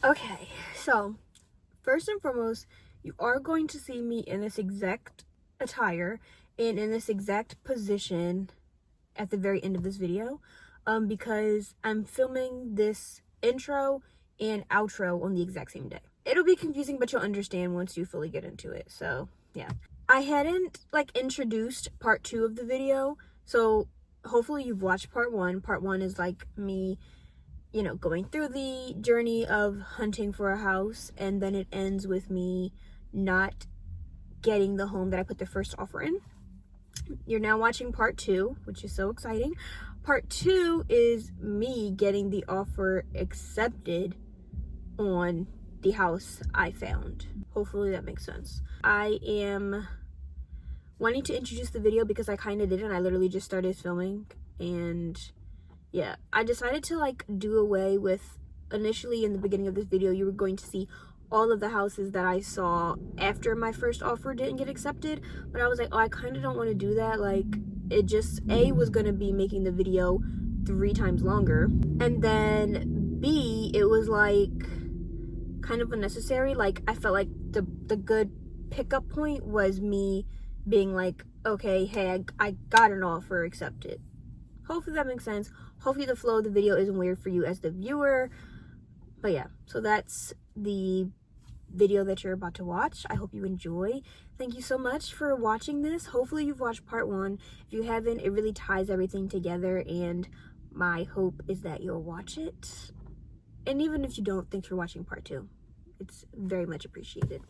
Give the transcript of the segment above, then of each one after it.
Okay, so first and foremost, you are going to see me in this exact attire and in this exact position at the very end of this video, because I'm filming this intro and outro on the exact same day. It'll be confusing, but you'll understand once you fully get into it. So yeah, I hadn't introduced part 2 of the video, so hopefully you've watched part 1. Part 1 is me, going through the journey of hunting for a house, and then it ends with me not getting the home that I put the first offer in. You're now watching part 2, which is so exciting. Part 2 is me getting the offer accepted on the house I found. Hopefully that makes sense. I am wanting to introduce the video because I kind of didn't. I literally just started filming, and yeah, I decided to do away with, initially in the beginning of this video, you were going to see all of the houses that I saw after my first offer didn't get accepted. But I was like, oh, I kind of don't want to do that. It just, A, was going to be making the video 3 times longer. And then B, it was kind of unnecessary. I felt like the good pickup point was me being like, okay, hey, I got an offer accepted. Hopefully that makes sense. Hopefully the flow of the video isn't weird for you as the viewer. But yeah, so that's the video that you're about to watch. I hope you enjoy. Thank you so much for watching this. Hopefully you've watched part 1. If you haven't, it really ties everything together, and my hope is that you'll watch it. And even if you don't, thanks for watching part 2. It's very much appreciated.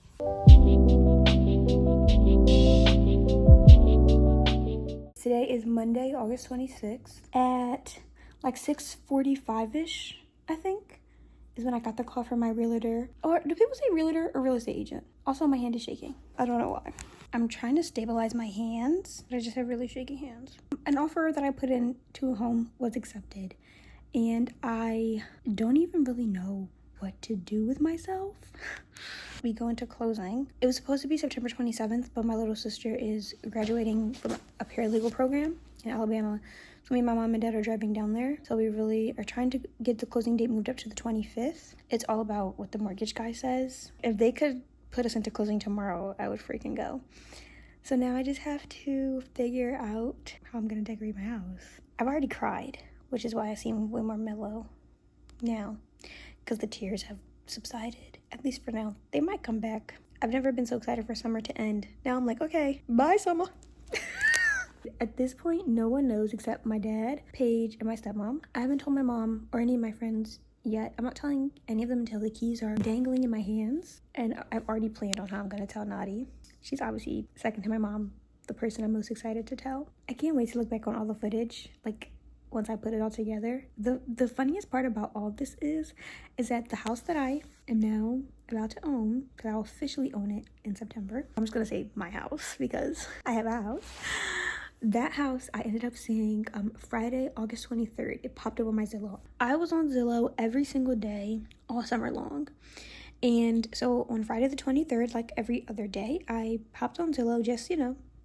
Today is Monday, August 26th at 6:45ish, I think, is when I got the call from my realtor. Or do people say realtor or real estate agent? Also, my hand is shaking. I don't know why. I'm trying to stabilize my hands, but I just have really shaky hands. An offer that I put in to a home was accepted, and I don't even really know what to do with myself. We go into closing. It was supposed to be September 27th, but my little sister is graduating from a paralegal program in Alabama. So me and my mom and dad are driving down there. So we really are trying to get the closing date moved up to the 25th. It's all about what the mortgage guy says. If they could put us into closing tomorrow, I would freaking go. So now I just have to figure out how I'm gonna decorate my house. I've already cried, which is why I seem way more mellow now, because the tears have subsided, at least for now. They might come back. I've never been so excited for summer to end. Now I'm like, okay, bye summer. At this point, no one knows except my dad, Paige, and my stepmom. I haven't told my mom or any of my friends yet. I'm not telling any of them until the keys are dangling in my hands. And I've already planned on how I'm gonna tell Nadi. She's obviously, second to my mom, the person I'm most excited to tell. I can't wait to look back on all the footage, once I put it all together. The funniest part about all of this is that the house that I am now about to own, because I'll officially own it in September. I'm just gonna say my house because I have a house. That house I ended up seeing Friday, August 23rd. It popped up on my Zillow. I was on Zillow every single day all summer long. And so on Friday the 23rd, like every other day, I popped on Zillow just,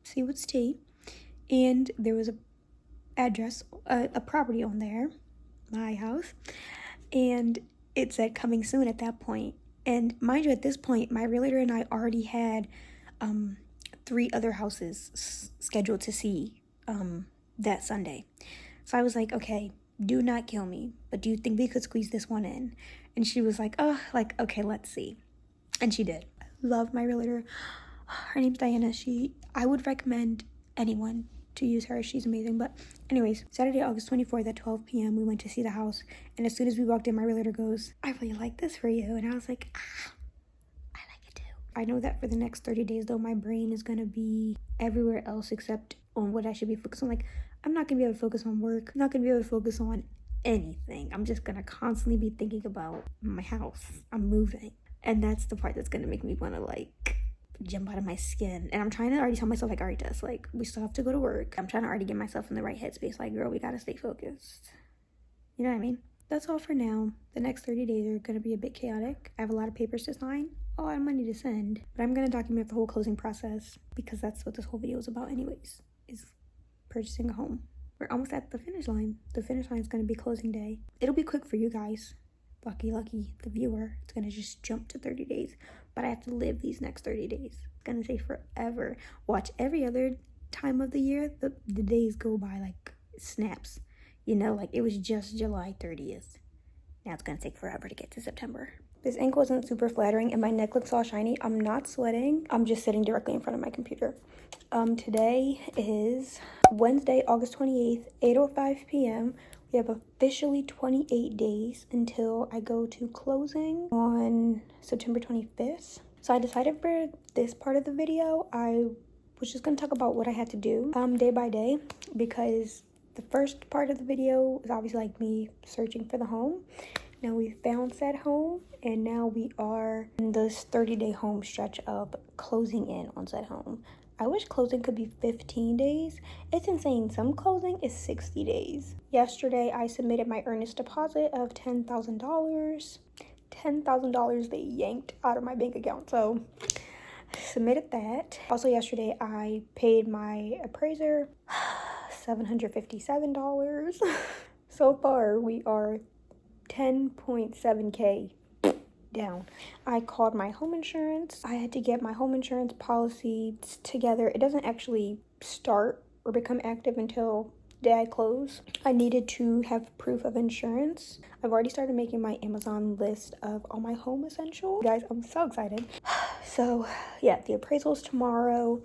see what's tea. And there was a address, a property on there, my house, and it said coming soon at that point. And mind you, at this point, my realtor and I already had 3 other houses scheduled to see that Sunday. So I was like, okay, do not kill me, but do you think we could squeeze this one in? And she was like, okay, let's see. And she did. I love my realtor. Her name's Diana. I would recommend anyone to use her. She's amazing. But anyways, Saturday, August 24th at 12 p.m. we went to see the house, and as soon as we walked in, my realtor goes, I really like this for you. And I was like, I like it too. I know that for the next 30 days though, my brain is gonna be everywhere else except on what I should be focused on. I'm not gonna be able to focus on work. I'm not gonna be able to focus on anything. I'm just gonna constantly be thinking about my house. I'm moving, and that's the part that's gonna make me want to jump out of my skin. And I'm trying to already tell myself, alright, Tess, we still have to go to work. I'm trying to already get myself in the right headspace. Girl, we gotta stay focused. You know what I mean? That's all for now. The next 30 days are gonna be a bit chaotic. I have a lot of papers to sign, a lot of money to send, but I'm gonna document the whole closing process because that's what this whole video is about anyways, is purchasing a home. We're almost at the finish line. The finish line is gonna be closing day. It'll be quick for you guys. lucky the viewer, it's gonna just jump to 30 days. But I have to live these next 30 days. It's gonna take forever. Watch, every other time of the year, the days go by like snaps. You know, like it was just July 30th. Now it's gonna take forever to get to September. This ink wasn't super flattering and my neck looks all shiny. I'm not sweating. I'm just sitting directly in front of my computer. Today is Wednesday, August 28th, 8:05 p.m. We have officially 28 days until I go to closing on September 25th. So I decided for this part of the video, I was just gonna talk about what I had to do day by day, because the first part of the video is obviously like me searching for the home. Now we found said home, and now we are in this 30-day home stretch of closing in on said home. I wish closing could be 15 days. It's insane. Some closing is 60 days. Yesterday, I submitted my earnest deposit of $10,000. $10,000 they yanked out of my bank account. So, submitted that. Also, yesterday, I paid my appraiser $757. So far, we are 10.7K down. I called my home insurance. I had to get my home insurance policy together. It doesn't actually start or become active until the day I close. I needed to have proof of insurance. I've already started making my Amazon list of all my home essentials. Guys, I'm so excited. So yeah, the appraisal's tomorrow.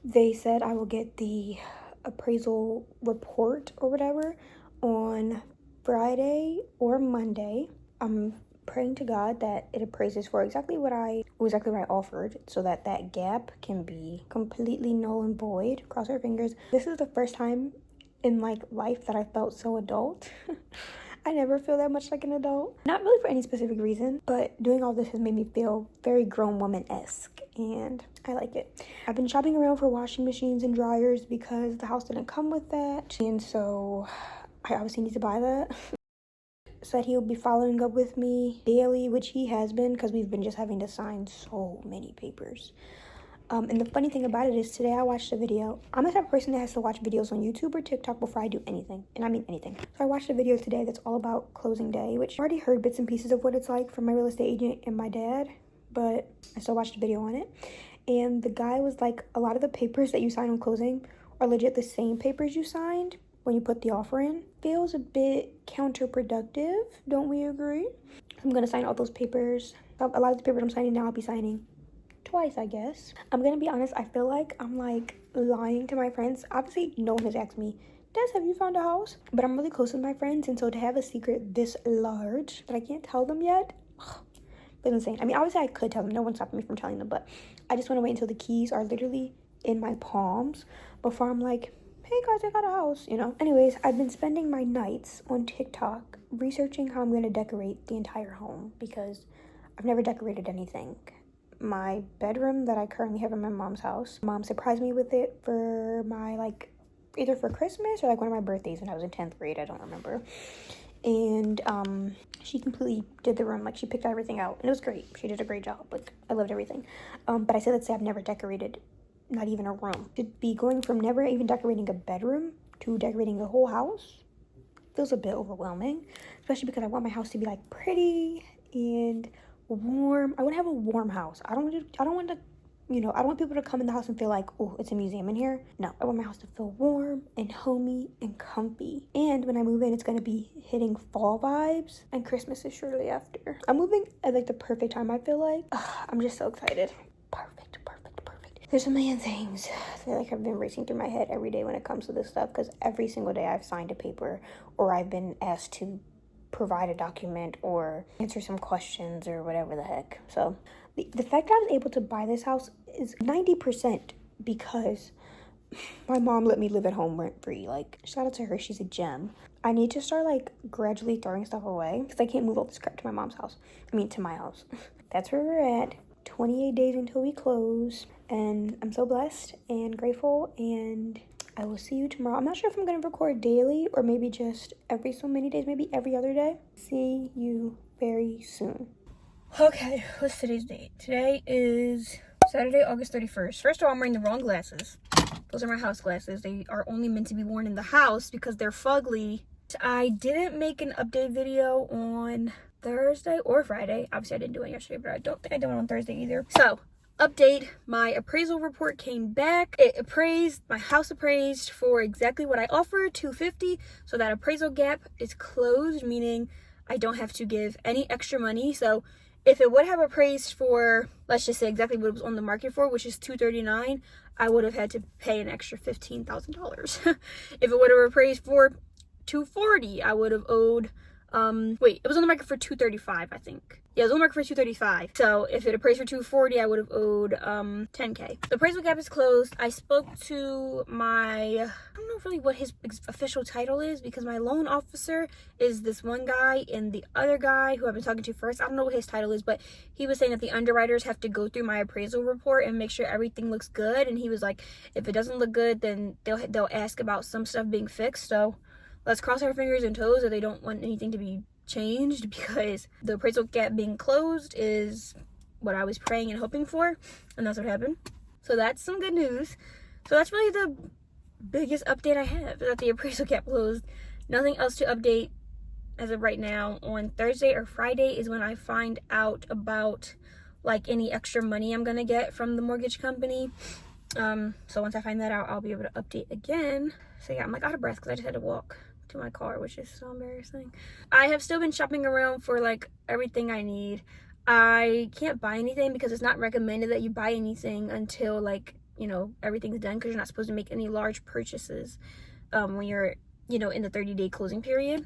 They said I will get the appraisal report or whatever on Friday or Monday. I'm praying to God that it appraises for exactly what I offered, so that gap can be completely null and void. Cross our fingers. This is the first time in like life that I felt so adult. I never feel that much like an adult. Not really for any specific reason, but doing all this has made me feel very grown woman-esque, and I like it. I've been shopping around for washing machines and dryers because the house didn't come with that, and so I obviously need to buy that. Said he'll be following up with me daily, which he has been, because we've been just having to sign so many papers. And the funny thing about it is today I watched a video. I'm the type of person that has to watch videos on YouTube or TikTok before I do anything, and I mean anything. So I watched a video today that's all about closing day, which I already heard bits and pieces of what it's like from my real estate agent and my dad, but I still watched a video on it. And the guy was like, a lot of the papers that you sign on closing are legit the same papers you signed when you put the offer in. Feels a bit counterproductive, don't we agree? I'm gonna sign all those papers. A lot of the papers I'm signing now, I'll be signing twice, I guess. I'm gonna be honest, I feel like I'm like lying to my friends. Obviously, no one has asked me, Des, have you found a house? But I'm really close with my friends, and so to have a secret this large that I can't tell them yet, it's insane. I mean, obviously I could tell them, no one's stopping me from telling them, but I just wanna wait until the keys are literally in my palms before I'm like, hey guys, I got a house, you know? Anyways, I've been spending my nights on TikTok researching how I'm going to decorate the entire home, because I've never decorated anything. My bedroom that I currently have in my mom's house, mom surprised me with it for my, like, either for Christmas or like one of my birthdays when I was in 10th grade, I don't remember. And she completely did the room, like she picked everything out, and it was great. She did a great job, like I loved everything. But I said, let's say I've never decorated not even a room. To be going from never even decorating a bedroom to decorating a whole house feels a bit overwhelming, especially because I want my house to be like pretty and warm. I want to have a warm house. I don't want to, you know, I don't want people to come in the house and feel like, oh, it's a museum in here. No, I want my house to feel warm and homey and comfy. And when I move in, it's going to be hitting fall vibes, and Christmas is shortly after. I'm moving at like the perfect time, I feel like. I'm just so excited. Perfect. There's a million things that like have been racing through my head every day when it comes to this stuff, because every single day I've signed a paper, or I've been asked to provide a document or answer some questions or whatever the heck. So the fact I was able to buy this house is 90% because my mom let me live at home rent-free. Like, shout out to her, she's a gem. I need to start like gradually throwing stuff away, because I can't move all this crap to my mom's house. I mean, to my house. That's where we're at. 28 days until we close, and I'm so blessed and grateful, and I will see you tomorrow. I'm not sure if I'm going to record daily or maybe just every so many days, maybe every other day. See you very soon. Okay, what's today's date? Today is Saturday, August 31st. First of all, I'm wearing the wrong glasses. Those are my house glasses. They are only meant to be worn in the house because they're fugly. I didn't make an update video on Thursday or Friday. Obviously I didn't do it yesterday, but I don't think I did it on Thursday either. So update, my appraisal report came back. It appraised, my house appraised for exactly what I offered, $250. So that appraisal gap is closed, meaning I don't have to give any extra money. So if it would have appraised for, let's just say exactly what it was on the market for, which is $239, I would have had to pay an extra $15,000. If it would have appraised for $240, I would have owed, wait, it was on the market for $235, I think. Yeah, it was on the market for $235. So if it appraised for $240, I would have owed $10K. The appraisal gap is closed. I spoke to my, I don't know really what his official title is, because my loan officer is this one guy, and the other guy who I've been talking to first, I don't know what his title is, but he was saying that the underwriters have to go through my appraisal report and make sure everything looks good. And he was like, if it doesn't look good, then they'll ask about some stuff being fixed. So let's cross our fingers and toes that they don't want anything to be changed, because the appraisal gap being closed is what I was praying and hoping for, and that's what happened. So that's some good news. So that's really the biggest update I have, that the appraisal gap closed. Nothing else to update as of right now. On Thursday or Friday is when I find out about like any extra money I'm gonna get from the mortgage company. So once I find that out, I'll be able to update again. So yeah, I'm like out of breath because I just had to walk to my car, which is so embarrassing. I have still been shopping around for like everything I need. I can't buy anything because it's not recommended that you buy anything until like, you know, everything's done, because you're not supposed to make any large purchases when you're, you know, in the 30-day closing period.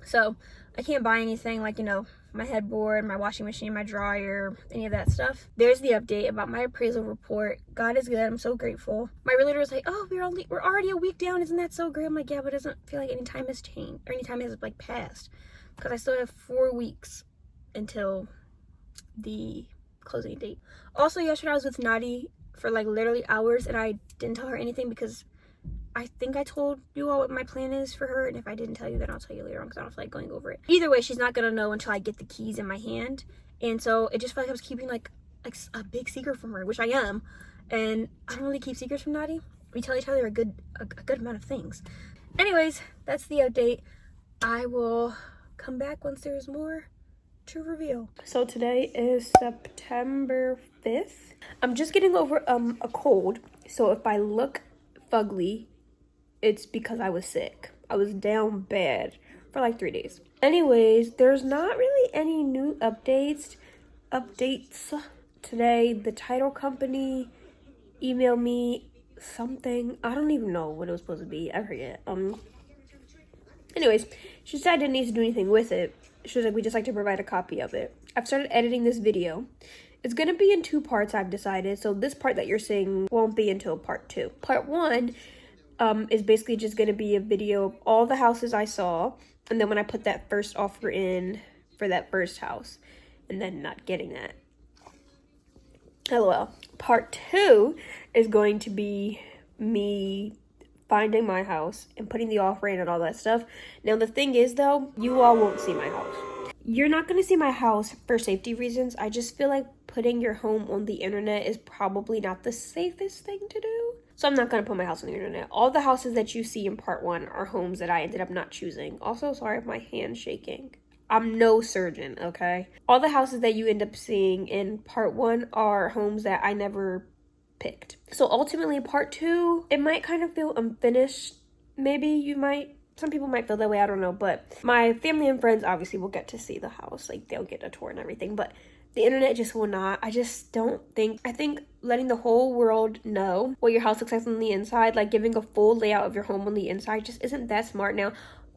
So I can't buy anything like, you know, my headboard, my washing machine, my dryer, any of that stuff. There's the update about my appraisal report. God is good. I'm so grateful. My realtor was like, oh, we're already a week down. Isn't that so great? I'm like, yeah, but it doesn't feel like any time has changed or any time has like passed, because I still have 4 weeks until the closing date. Also, yesterday I was with Nadi for like literally hours, and I didn't tell her anything because I think I told you all what my plan is for her, and if I didn't tell you, then I'll tell you later on because I don't feel like going over it. Either way, she's not gonna know until I get the keys in my hand, and so it just felt like I was keeping like a big secret from her, which I am, and I don't really keep secrets from Nadi. We tell each other a good amount of things. Anyways, that's the update. I will come back once there's more to reveal. So today is September 5th. I'm just getting over a cold, so if I look fugly, it's because I was sick. I was down bad for like 3 days. Anyways, there's not really any new updates today. The title company emailed me something. I don't even know what it was supposed to be. I forget. Anyways, she said I didn't need to do anything with it. She was like, we just like to provide a copy of it. I've started editing this video. It's gonna be in 2 parts, I've decided. So this part that you're seeing won't be until part 2. Part 1 is basically just gonna be a video of all the houses I saw, and then when I put that first offer in for that first house, and then not getting that. LOL. Part 2 is going to be me finding my house and putting the offer in and all that stuff. Now the thing is though, you all won't see my house. You're not going to see my house for safety reasons. I just feel like putting your home on the internet is probably not the safest thing to do. So I'm not going to put my house on the internet. All the houses that you see in part 1 are homes that I ended up not choosing. Also, sorry if my hand's shaking. I'm no surgeon, okay? All the houses that you end up seeing in part 1 are homes that I never picked. So ultimately, part 2, it might kind of feel unfinished. Maybe some people might feel that way, I don't know. But my family and friends obviously will get to see the house. Like, they'll get a tour and everything. But the internet just will not. I think letting the whole world know what your house looks like on the inside, like giving a full layout of your home on the inside, just isn't that smart. Now,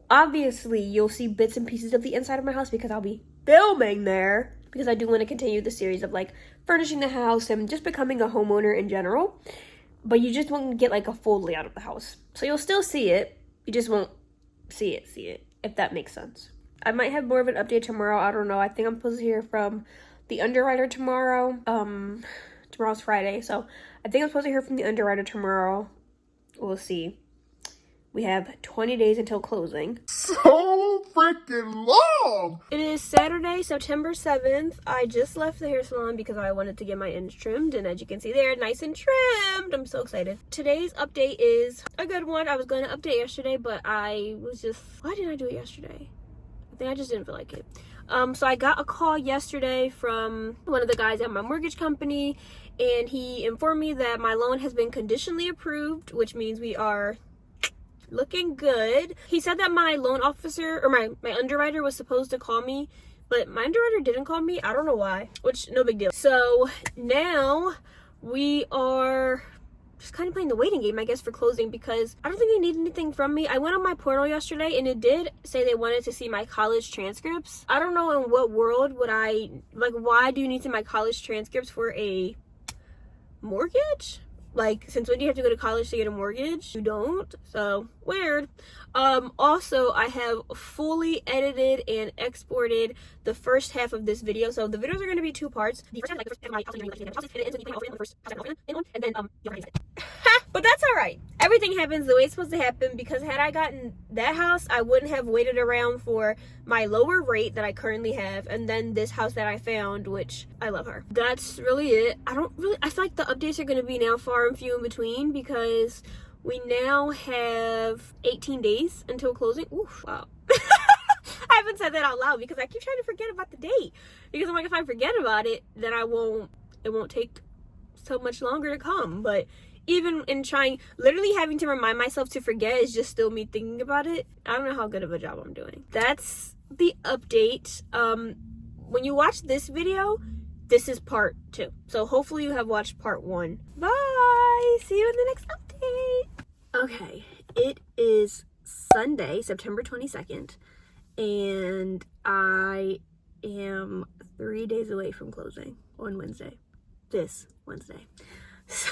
obviously, you'll see bits and pieces of the inside of my house because I'll be filming there. Because I do want to continue the series of like furnishing the house and just becoming a homeowner in general. But you just won't get like a full layout of the house. So you'll still see it. You just won't see it, if that makes sense. I might have more of an update tomorrow. I don't know. I think I'm supposed to hear from the underwriter tomorrow. Tomorrow's Friday, so I think I'm supposed to hear from the underwriter tomorrow. We'll see. We have 20 days until closing. So freaking long! It is Saturday, September 7th. I just left the hair salon because I wanted to get my ends trimmed, and as you can see, they're nice and trimmed. I'm so excited. Today's update is a good one. I was going to update yesterday, but I was just... Why didn't I do it yesterday? I think I just didn't feel like it. So I got a call yesterday from one of the guys at my mortgage company, and he informed me that my loan has been conditionally approved, which means we are looking good. He said that my loan officer, or my underwriter, was supposed to call me, but my underwriter didn't call me. I don't know why, which no big deal. So now we are just kind of playing the waiting game, I guess, for closing, because I don't think they need anything from me. I went on my portal yesterday and it did say they wanted to see my college transcripts. I don't know in what world would I, like, why do you need to see my college transcripts for a mortgage? Like, since when do you have to go to college to get a mortgage? You don't, so weird. Also, I have fully edited and exported the first half of this video. So the videos are going to be two parts. The first half, like the first half of my house, and then but that's all right. Everything happens the way it's supposed to happen, because had I gotten that house, I wouldn't have waited around for my lower rate that I currently have, and then this house that I found, which I love her. That's really it. I feel like the updates are going to be now far and few in between, because we now have 18 days until closing. Oof, wow. I haven't said that out loud because I keep trying to forget about the date, because I'm like, if I forget about it, then it won't take so much longer to come. But even in trying, literally having to remind myself to forget is just still me thinking about it. I don't know how good of a job I'm doing. That's the update. When you watch this video, this is part 2. So hopefully you have watched part 1. Bye! See you in the next update! Okay, it is Sunday, September 22nd, and I am 3 days away from closing on Wednesday. This Wednesday. So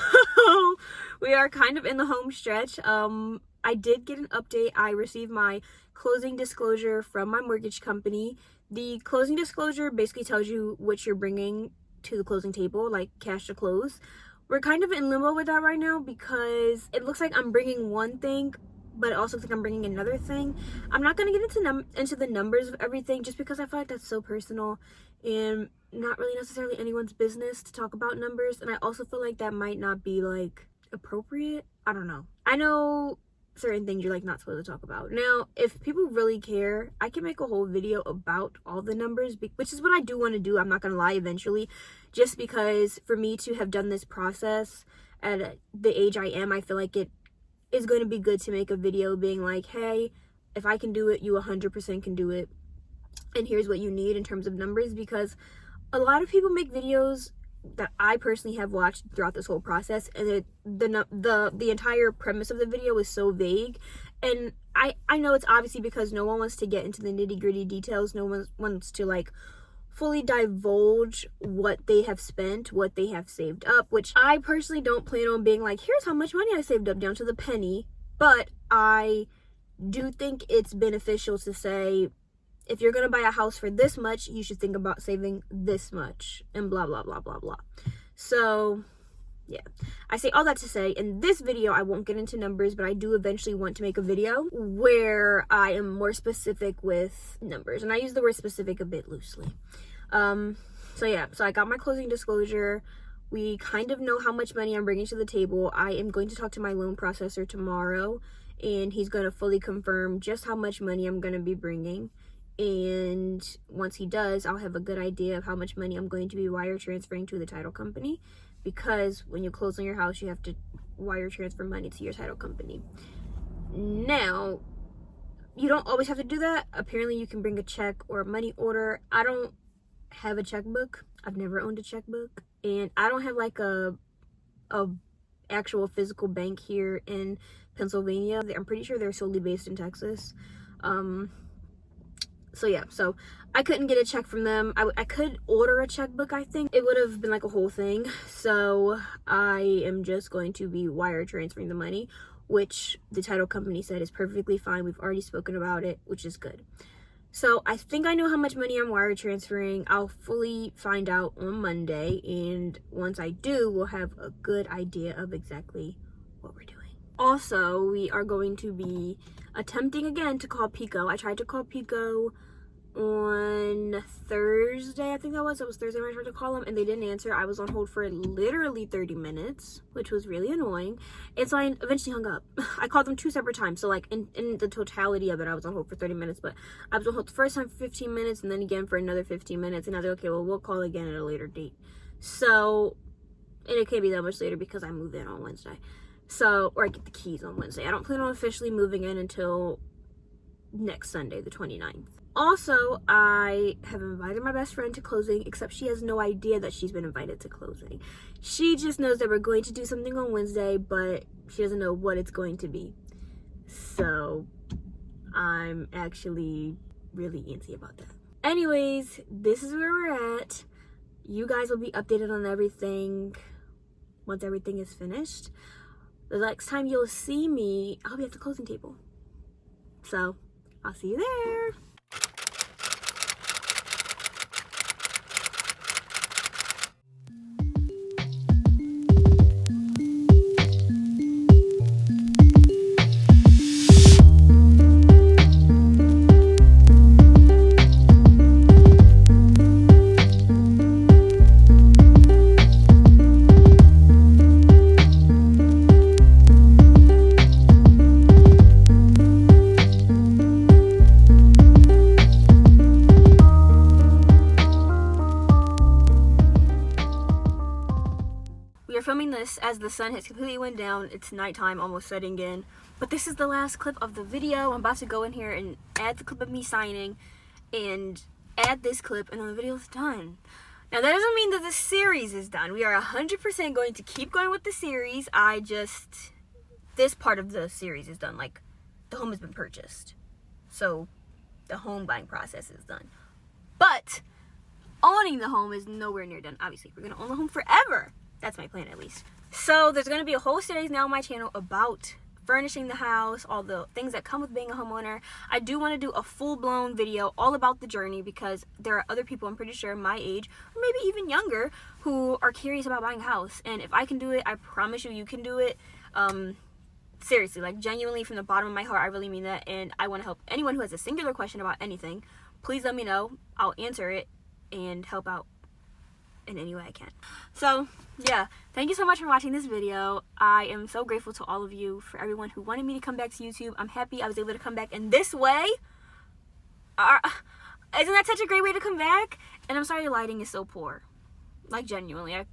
we are kind of in the home stretch. I did get an update. I received my closing disclosure from my mortgage company. The closing disclosure basically tells you what you're bringing to the closing table, like cash to close. We're kind of in limbo with that right now, because it looks like I'm bringing one thing, but it also looks like I'm bringing another thing. I'm not going to get into the numbers of everything, just because I feel like that's so personal and not really necessarily anyone's business to talk about numbers. And I also feel like that might not be, like, appropriate. I don't know. I know certain things you're, like, not supposed to talk about. Now, if people really care, I can make a whole video about all the numbers, which is what I do want to do. I'm not going to lie, eventually, just because for me to have done this process at the age I am, I feel like it is going to be good to make a video being like, hey, if I can do it, you 100% can do it, and here's what you need in terms of numbers. Because a lot of people make videos that I personally have watched throughout this whole process, and the entire premise of the video is so vague. And I know it's obviously because no one wants to get into the nitty-gritty details. No one wants to, like, fully divulge what they have spent, what they have saved up, which I personally don't plan on being like, here's how much money I saved up down to the penny. But I do think it's beneficial to say, if you're gonna buy a house for this much, you should think about saving this much, and blah blah blah blah blah. So yeah, I say all that to say, in this video I won't get into numbers, but I do eventually want to make a video where I am more specific with numbers, and I use the word specific a bit loosely. So yeah, so I got my closing disclosure. We kind of know how much money I'm bringing to the table. I am going to talk to my loan processor tomorrow, and he's going to fully confirm just how much money I'm going to be bringing. And once he does, I'll have a good idea of how much money I'm going to be wire transferring to the title company, because when you close on your house, you have to wire transfer money to your title company. Now, you don't always have to do that. Apparently, you can bring a check or a money order. I don't have a checkbook. I've never owned a checkbook, and I don't have like a actual physical bank here in Pennsylvania. I'm pretty sure they're solely based in Texas. So yeah, so I couldn't get a check from them. I could order a checkbook, I think. It would have been like a whole thing. So I am just going to be wire transferring the money, which the title company said is perfectly fine. We've already spoken about it, which is good. So I think I know how much money I'm wire transferring. I'll fully find out on Monday, and once I do, we'll have a good idea of exactly what we're doing. Also, we are going to be attempting again to call Pico. I tried to call Pico on Thursday, I think that was. It was Thursday when I tried to call them, and they didn't answer. I was on hold for literally 30 minutes, which was really annoying. And so I eventually hung up. I called them 2 separate times. So, like, in the totality of it, I was on hold for 30 minutes. But I was on hold the first time for 15 minutes, and then again for another 15 minutes. And I was like, okay, well, we'll call again at a later date. So, and it can't be that much later because I move in on Wednesday. So, or I get the keys on Wednesday. I don't plan on officially moving in until next Sunday, the 29th. Also, I have invited my best friend to closing, except she has no idea that she's been invited to closing. She just knows that we're going to do something on Wednesday, but she doesn't know what it's going to be. So, I'm actually really antsy about that. Anyways, this is where we're at. You guys will be updated on everything once everything is finished. The next time you'll see me, I'll be at the closing table. So, I'll see you there. Filming this as the sun has completely went down. It's nighttime, almost setting in, but this is the last clip of the video. I'm about to go in here and add the clip of me signing and add this clip, and then the video's done. Now that doesn't mean that the series is done. We are 100% going to keep going with the series. This part of the series is done. Like, the home has been purchased, so the home buying process is done, but owning the home is nowhere near done. Obviously, we're gonna own the home forever. That's my plan, at least. So there's going to be a whole series now on my channel about furnishing the house, all the things that come with being a homeowner. I do want to do a full-blown video all about the journey because there are other people, I'm pretty sure, my age, or maybe even younger, who are curious about buying a house. And if I can do it, I promise you can do it. Seriously, like, genuinely, from the bottom of my heart, I really mean that. And I want to help anyone who has a singular question about anything. Please let me know. I'll answer it and help out in any way I can. So, yeah, thank you so much for watching this video. I am so grateful to all of you, for everyone who wanted me to come back to YouTube. I'm happy I was able to come back in this way. Isn't that such a great way to come back? And I'm sorry the lighting is so poor. Like, genuinely,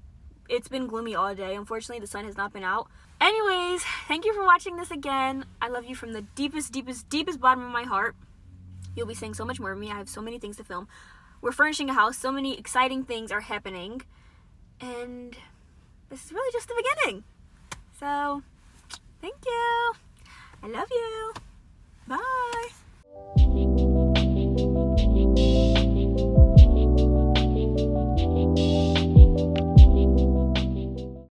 it's been gloomy all day. Unfortunately, the sun has not been out. Anyways, thank you for watching this again. I love you from the deepest, deepest, deepest bottom of my heart. You'll be seeing so much more of me. I have so many things to film. We're furnishing a house. So many exciting things are happening. And this is really just the beginning. So, thank you. I love you. Bye.